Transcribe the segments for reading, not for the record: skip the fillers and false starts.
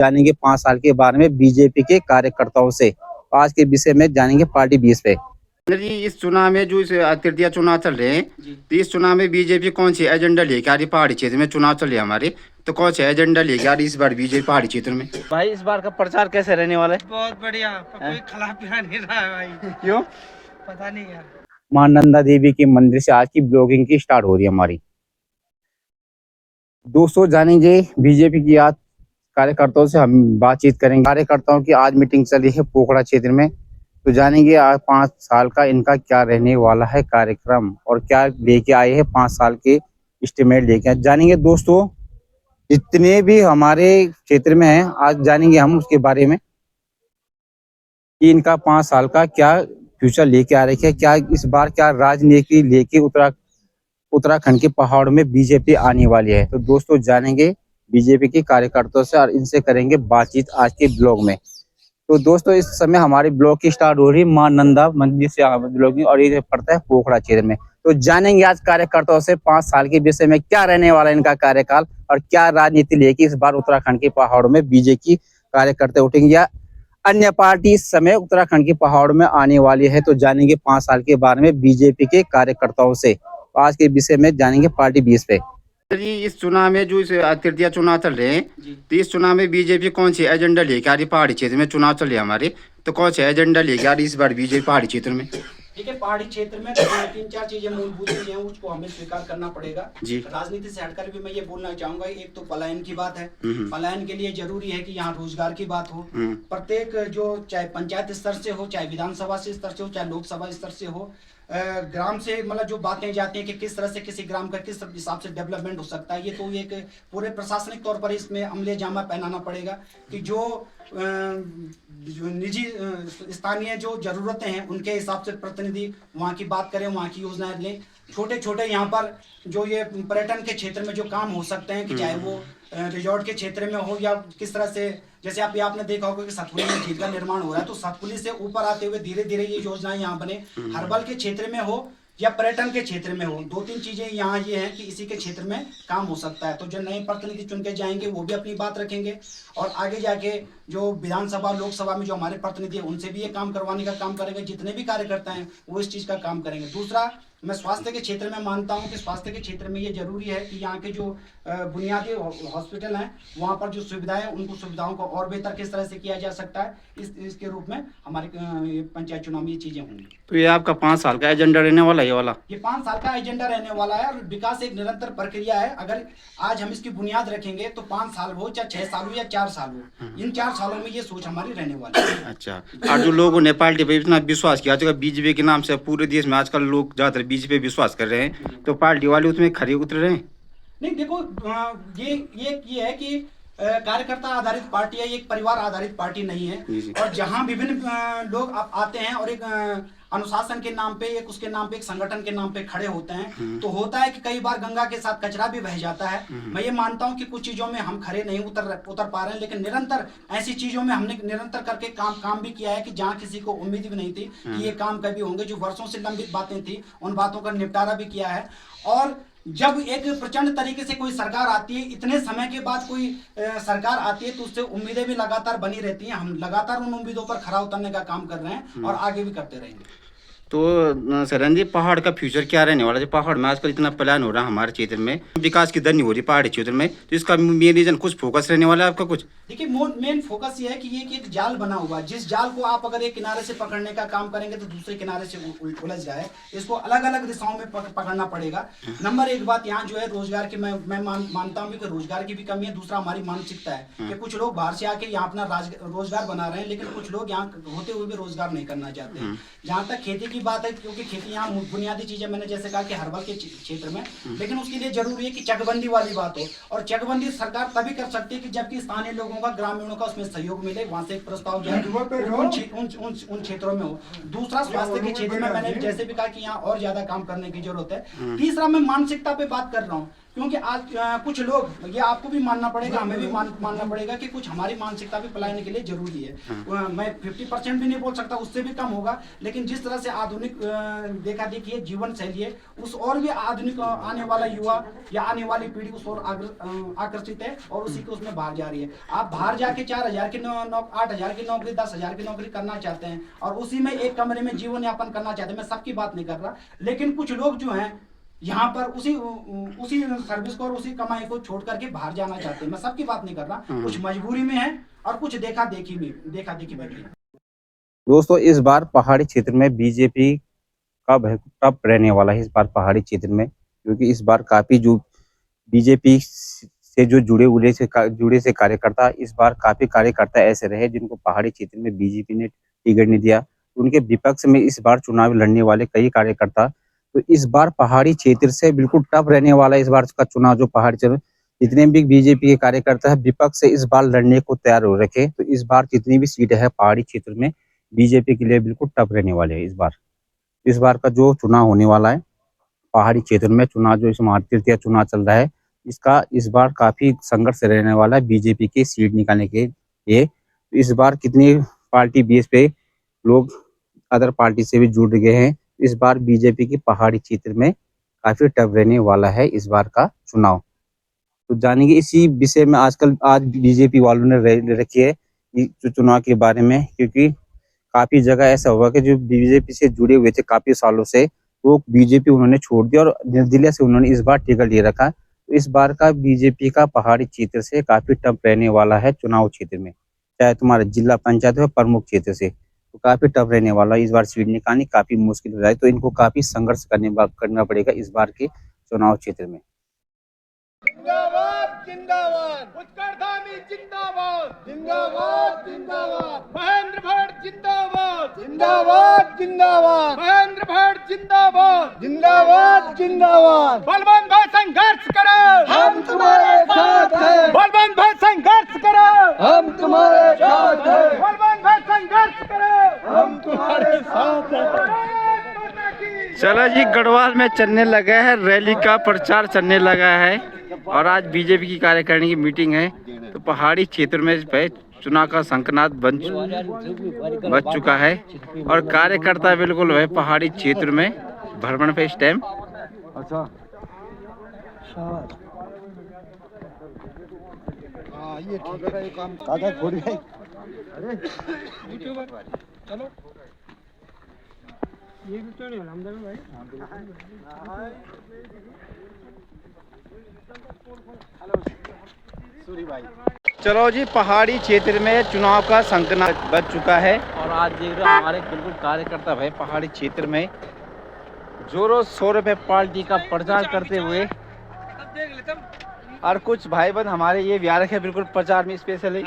जानेंगे 5 साल के बारे में बीजेपी के कार्यकर्ताओं से। आज के विषय में जानेंगे पार्टी 20 पे। जी, इस चुनाव में जो इस तृतीय चुनाव चल रहे हैं, तो इस चुनाव में बीजेपी कौन सी एजेंडा लेके आ रही? पहाड़ी क्षेत्र में चुनाव चल रहे हैं हमारे, तो कौन सा एजेंडा लेके आ रही इस बार बीजेपी पहाड़ी क्षेत्र में? भाई इस बार का प्रचार कैसे रहने वाला है? बहुत बढ़िया, कोई खिला पिला नहीं रहा है भाई। क्यों? पता नहीं यार। मां नंदा देवी के मंदिर से आज की ब्लॉगिंग की स्टार्ट हो रही है हमारी। दोस्तों जानेंगे बीजेपी की आज कार्यकर्ताओं से हम बातचीत करेंगे। कार्यकर्ताओं की आज मीटिंग चली है पोखरा क्षेत्र में, तो जानेंगे आज 5 साल का इनका क्या रहने वाला है कार्यक्रम और क्या लेके आए हैं 5 साल के एस्टिमेट लेके आए। जानेंगे दोस्तों जितने भी हमारे क्षेत्र में हैं, आज जानेंगे हम उसके बारे में कि इनका 5 साल का क्या फ्यूचर लेके आ रहे हैं, क्या इस बार क्या राजनीति लेके उत्तराखंड के पहाड़ों में बीजेपी आने वाली है। तो दोस्तों जानेंगे बीजेपी के कार्यकर्ताओं से और इनसे करेंगे बातचीत आज के ब्लॉग में। तो दोस्तों इस समय हमारे ब्लॉग की स्टार्ट हो रही है मां नंदा मंदिर से ब्लॉगिंग और ये पड़ता है पोखरा क्षेत्र में। तो जानेंगे आज कार्यकर्ताओं से 5 साल के विषय में क्या रहने वाला है इनका कार्यकाल और क्या राजनीति लेके इस बार उत्तराखंड के पहाड़ों में बीजेपी कार्यकर्ता उठेंगे या अन्य पार्टी इस समय उत्तराखंड के पहाड़ों में आने वाली है। तो जानेंगे 5 साल के बारे में बीजेपी के कार्यकर्ताओं से। आज के विषय में जानेंगे पार्टी 20 पे। जी, इस चुनाव में जो इस तृतीय चुनाव चल रहे हैं, तो इस चुनाव में बीजेपी कौन सी एजेंडा लेके आ रही? पहाड़ी क्षेत्र में चुनाव चल रहे हैं हमारे, तो कौन सा एजेंडा लेके आ रही इस बार बीजेपी पहाड़ी क्षेत्र में? देखिए, पहाड़ी क्षेत्र में 3-4 चीजें मूलभूत चीजें हैं, उसको हमें स्वीकार करना पड़ेगा। जी। राजनीति से हटकर भी मैं ये बोलना चाहूंगा, एक तो पलायन की बात है। पलायन के लिए जरूरी है कि यहाँ रोजगार की बात हो। प्रत्येक जो चाहे पंचायत स्तर से हो, चाहे विधानसभा से स्तर से हो, चाहे लोकसभा स्तर से हो, ग्राम से मतलब जो बातें जाती हैं कि किस तरह से किसी ग्राम का किस हिसाब से डेवलपमेंट हो सकता है, ये तो एक पूरे प्रशासनिक तौर पर इसमें अमले जामा पहनाना पड़ेगा कि जो निजी स्थानीय जो जरूरतें हैं उनके हिसाब से प्रतिनिधि वहाँ की बात करें, वहाँ की योजनाएं लें। छोटे छोटे यहाँ पर जो ये पर्यटन के क्षेत्र में जो काम हो सकते हैं कि चाहे वो रिजॉर्ट के क्षेत्र में हो या किस तरह से, जैसे आपने देखा होगा कि सतपुली में झील का निर्माण हो रहा है, तो सतपुली से ऊपर आते हुए धीरे धीरे ये योजनाएं यहाँ बने। हर्बल के क्षेत्र में हो या पर्यटन के क्षेत्र में हो, 2-3 चीजें यहाँ ये हैं कि इसी के क्षेत्र में काम हो सकता है। तो जो नए प्रतिनिधि चुन के जाएंगे वो भी अपनी बात रखेंगे और आगे जाके जो विधानसभा लोकसभा में जो हमारे प्रतिनिधि है उनसे भी ये काम करवाने का काम करेंगे। जितने भी कार्यकर्ता हैं वो इस चीज का काम करेंगे। दूसरा, मैं स्वास्थ्य के क्षेत्र में मानता हूं कि स्वास्थ्य के क्षेत्र में ये जरूरी है कि यहाँ के जो बुनियादी हॉस्पिटल हैं वहाँ पर जो सुविधाएं, उनको सुविधाओं को और बेहतर किस तरह से किया जा सकता है, इसके रूप में हमारे पंचायत चुनाव में ये चीजें होंगी। तो ये आपका 5 साल का एजेंडा रहने वाला है ये वाला? ये 5 साल का एजेंडा रहने वाला है और विकास एक निरंतर प्रक्रिया है। अगर आज हम इसकी बुनियाद रखेंगे तो 5 साल हो, चाहे 6 साल हो या 4 साल हो, इन 4 सालों में ये सोच हमारी रहने वाली है। अच्छा, और जो लोगों ने पार्टी पे इतना विश्वास किया जगह बीजेपी के नाम से, पूरे देश में आजकल लोग ज्यादातर बीजेपी पे विश्वास कर रहे हैं, तो पार्टी वाले उसमें खरे उतर रहे हैं? नहीं, देखो, ये है कि कार्यकर्ता आधारित पार्टी है, एक परिवार आधारित पार्टी नहीं है। और जहां विभिन्न लोग आते हैं और एक अनुशासन के नाम पे, एक उसके नाम पे, एक संगठन के नाम पे खड़े होते हैं, तो होता है कि कई बार गंगा के साथ कचरा भी बह जाता है। मैं ये मानता हूं कि कुछ चीजों में हम खड़े नहीं उतर पा रहे हैं, लेकिन निरंतर ऐसी चीजों में हमने निरंतर करके काम भी किया है कि जहां किसी को उम्मीद भी नहीं थी कि ये काम कभी होंगे, जो वर्षों से लंबित बातें थी उन बातों का निपटारा भी किया है। और जब एक प्रचंड तरीके से कोई सरकार आती है, इतने समय के बाद कोई सरकार आती है, तो उससे उम्मीदें भी लगातार बनी रहती हैं। हम लगातार उन उम्मीदों पर खरा उतरने का काम कर रहे हैं और आगे भी करते रहेंगे। तो सरन जी, पहाड़ का फ्यूचर क्या रहने वाला है? पहाड़ में आजकल इतना प्लान हो रहा है हमारे क्षेत्र में, विकास की दर नहीं हो रही पहाड़ी क्षेत्र में, तो इसका मेन रीजन कुछ फोकस रहने वाला है आपका कुछ? देखिए, मेन फोकस ये है कि ये एक जाल बना हुआ है। जिस जाल को आप अगर एक किनारे से पकड़ने का काम करेंगे तो दूसरे किनारे से उलझ जाए। इसको अलग अलग दिशाओं में पकड़ना पड़ेगा। नंबर एक बात यहाँ जो है रोजगार की, मैं मानता हूँ कि रोजगार की भी कमी है। दूसरा, हमारी मानसिकता है कि कुछ लोग बाहर से आके यहाँ अपना रोजगार बना रहे हैं, लेकिन कुछ लोग यहाँ होते हुए भी रोजगार नहीं करना चाहते हैं। जहाँ तक खेती की बात है, क्योंकि खेती यहाँ बुनियादी चीजें मैंने जैसे कहा कि हर्बल के क्षेत्र में, लेकिन उसके लिए जरूरी है कि चकबंदी वाली बात हो। और चकबंदी सरकार तभी कर सकती है कि जबकि स्थानीय लोगों का, ग्रामीणों का उसमें सहयोग मिले, वहां से एक प्रस्ताव जाए उन क्षेत्रों में हो। दूसरा, स्वास्थ्य के क्षेत्र में मैंने जैसे भी कहा कि यहाँ और ज्यादा काम करने की जरूरत है। तीसरा, मैं मानसिकता पे बात कर रहा हूँ, क्योंकि आज कुछ लोग, ये आपको भी मानना पड़ेगा, हमें भी मानना पड़ेगा कि कुछ हमारी मानसिकता भी पलायन के लिए जरूरी है। मैं 50% भी नहीं बोल सकता, उससे भी कम होगा, लेकिन जिस तरह से आधुनिक देखा देखी है जीवन शैली है, उस और भी आधुनिक आने वाला युवा या आने वाली पीढ़ी उस और आकर्षित है और उसी को उसमें बाहर जा रही है। आप बाहर जाके 4,000 की 8,000 की नौकरी, 10,000 की नौकरी करना चाहते हैं और उसी में एक कमरे में जीवन यापन करना चाहते हैं, मैं सबकी बात नहीं कर रहा, लेकिन कुछ लोग जो हैं यहाँ पर उसी सर्विस को और उसी कमाई को छोड़ करके बाहर जाना चाहते हैं, मैं सबकी बात नहीं कर रहा, कुछ मजबूरी में है और कुछ देखा देखी में भी। दोस्तों, इस बार पहाड़ी क्षेत्र में बीजेपी का टफ रहने वाला है इस बार पहाड़ी क्षेत्र में, क्योंकि इस बार काफी जो बीजेपी से जो जुड़े से कार्यकर्ता, इस बार काफी कार्यकर्ता ऐसे रहे जिनको पहाड़ी क्षेत्र में बीजेपी ने टिकट नहीं दिया। उनके विपक्ष में इस बार चुनाव लड़ने वाले कई कार्यकर्ता, तो इस बार पहाड़ी क्षेत्र से बिल्कुल टफ रहने वाला है इस बार का चुनाव। जो पहाड़ी क्षेत्र जितने भी बीजेपी के कार्यकर्ता है विपक्ष से इस बार लड़ने को तैयार हो रखे, तो इस बार जितनी भी सीटें है पहाड़ी क्षेत्र में बीजेपी के लिए बिल्कुल टफ रहने वाले हैं इस बार का जो चुनाव होने वाला है पहाड़ी क्षेत्र में, चुनाव जो इस तृतीय चुनाव चल रहा है, इसका इस बार काफी संघर्ष रहने वाला है बीजेपी की सीट निकालने के लिए। तो इस बार कितनी पार्टी बेस पे लोग अदर पार्टी से भी जुड़ गए हैं, इस बार बीजेपी की पहाड़ी क्षेत्र में काफी टफ रहने वाला है इस बार का चुनाव। तो जानेंगे इसी विषय में आज बीजेपी वालों ने रखी है चुनाव के बारे में, क्योंकि काफी जगह ऐसा हुआ कि जो बीजेपी से जुड़े हुए थे काफी सालों से, वो बीजेपी उन्होंने छोड़ दिया और निर्दलीय से उन्होंने इस बार टिकट ले रखा। तो इस बार का बीजेपी का पहाड़ी क्षेत्र से काफी टफ रहने वाला है चुनाव क्षेत्र में, चाहे तुम्हारा जिला पंचायत हो प्रमुख क्षेत्र से, तो काफी टफ रहने वाला है इस बार सीट निकालनी काफी मुश्किल हो जाए, तो इनको काफी संघर्ष करना पड़ेगा इस बार के चुनाव क्षेत्र में। जिंदाबाद जिंदाबाद उत्कर्षधामी जिंदाबाद जिंदाबाद जिंदाबाद महेंद्र भट्ट जिंदाबाद जिंदाबाद जिंदाबाद महेंद्र भट्ट जिंदाबाद जिंदाबाद जिंदाबाद बलवंत भाई संघर्ष करो, हम तुम्हारे साथ हैं। बलवंत भाई संघर्ष करो, हम तुम्हारे साथ हैं। बलवंत भाई संघर्ष करो, हम तुम्हारे साथ हैं। चलो जी, गढ़वाल में चलने लगा है, रैली का प्रचार चलने लगा है और आज बीजेपी की कार्यकारिणी की मीटिंग है। तो पहाड़ी क्षेत्र में चुनाव का शंखनाद बच चुका है और कार्यकर्ता बिल्कुल है पहाड़ी क्षेत्र में भ्रमण पे इस टाइम। अच्छा, ये ठीक है, काम काका छोड़ गई। अरे चलो ये भी तो नहीं हमदर भाई। चलो जी, पहाड़ी क्षेत्र में चुनाव का शंखनाद बज चुका है और आज देख रहे हो हमारे बिल्कुल कार्यकर्ता भाई पहाड़ी क्षेत्र में जोरों शोरों पे पार्टी का प्रचार करते हुए, और कुछ भाई बंद हमारे ये भी आ रखे हैं बिल्कुल प्रचार में स्पेशली,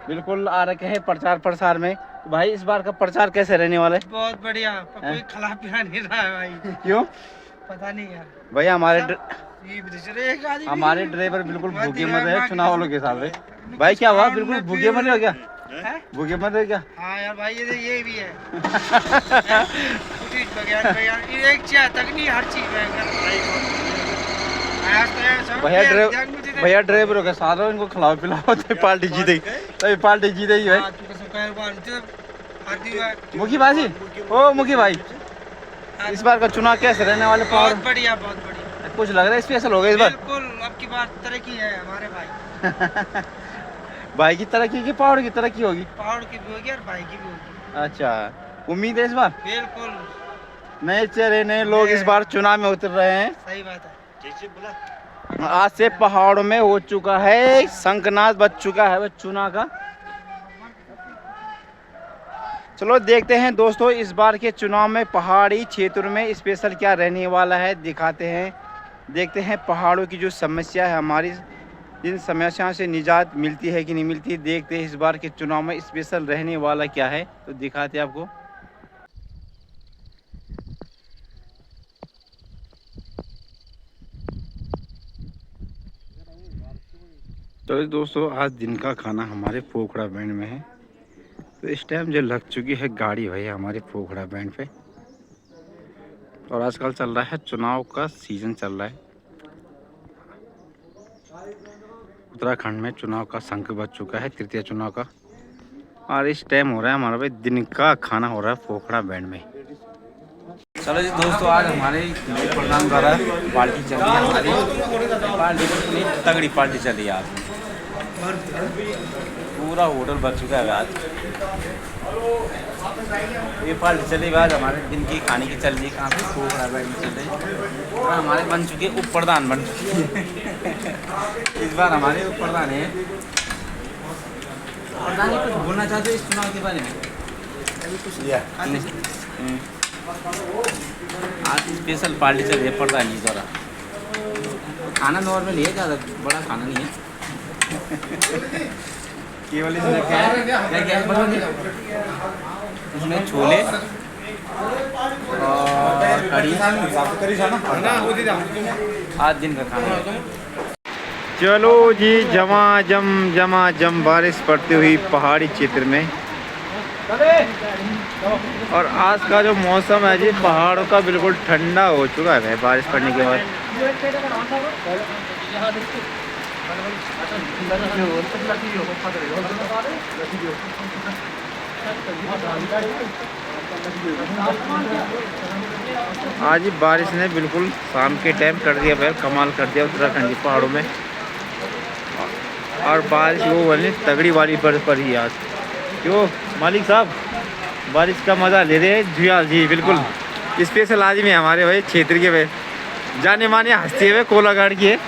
बिल्कुल आ रखे हैं प्रचार प्रसार में। तो भाई इस बार का प्रचार कैसे रहने वाला है? बहुत बढ़िया, कोई खिला पिला नहीं रहा है भाई। क्यों? पता नहीं यार भैया हमारे ड्राइवर बिल्कुल भूखे मर रहे हैं चुनाव वालों के साथ में। भाई क्या हुआ, बिल्कुल भूखे मर रहे हो क्या? भूखे मर रहे हो क्या? हाँ यार भाई, ये भी है। एक चाय तक नहीं, हर चीज भैया ड्राइवर हो गया साथ में, इनको खिलाओ पिलाओ तो पार्टी जीतेगी, तभी पार्टी जीतेगी भाई। मुखी भाई, ओ मुखी भाई, इस बार का चुनाव कैसे रहने वाले? बहुत बढ़िया, बहुत बढ़िया। कुछ लग रहा है स्पेशल होगा इस बार? बिल्कुल, अब की बार तरक्की है हमारे भाई। भाई की तरक्की की पहाड़ की तरक्की होगी? पहाड़ की भी होगी और भाई की भी होगी। अच्छा, उम्मीद है इस बार? बिल्कुल, नए चेहरे नए लोग इस बार चुनाव में उतर रहे हैं। सही बात है। आज से पहाड़ों में हो चुका है शंखनाद बज चुका है चुनाव का। चलो देखते हैं दोस्तों इस बार के चुनाव में पहाड़ी क्षेत्र में स्पेशल क्या रहने वाला है, दिखाते हैं, देखते हैं पहाड़ों की जो समस्या है हमारी, जिन समस्याओं से निजात मिलती है कि नहीं मिलती, देखते हैं इस बार के चुनाव में स्पेशल रहने वाला क्या है, तो दिखाते हैं आपको। तो दोस्तों आज दिन का खाना हमारे पोखड़ा बैंड में है, तो इस टाइम जो लग चुकी है गाड़ी भैया हमारे पोखड़ा बैंड पे, और आजकल चल रहा है चुनाव का सीज़न चल रहा है, उत्तराखंड में चुनाव का शंख बज चुका है, तृतीय चुनाव का। और इस टाइम हो रहा है हमारा भाई दिन का खाना हो रहा है पोखड़ा बैंड में। चलो जी दोस्तों, आज हमारे प्रधान द्वारा पार्टी चल रही है, हमारी पार्टी इतनी तगड़ी पार्टी चल रही है आज। पूरा होटल भर चुका है आज। ये पार्टी चली आज हमारे दिन की खाने की चल रही है, कहाँ पे पोखड़ा बैंड में चल रही है। और हमारे बन चुके उप प्रधान बन चुके हैं इस बार हमारे उप प्रधान है। प्रधान जी कुछ बोलना चाहते हो इस चुनाव के बारे में? अभी कुछ आज स्पेशल पार्टी चल रही है प्रधान जी द्वारा। खाना नॉर्मल ही है, ज़्यादा बड़ा खाना नहीं है। केवल इसमें क्या है, क्या इसमें छोले और कढ़ी आज दिन का खाना। चलो जी, जमा बारिश पड़ती हुई पहाड़ी क्षेत्र में। और आज का जो मौसम है जी पहाड़ों का बिल्कुल ठंडा हो चुका है बारिश पड़ने के बाद। आज ही बारिश ने बिल्कुल शाम के टाइम कर दिया भाई, कमाल कर दिया उत्तराखंड की पहाड़ों में। और बारिश वो वाली तगड़ी वाली बर्फ पड़ी आज। क्यों मालिक साहब, बारिश का मज़ा ले रहे हैं जी बिल्कुल। स्पेशल आज में हमारे भाई क्षेत्र के भाई जाने माने हंसते हुए कोलाघाट की है।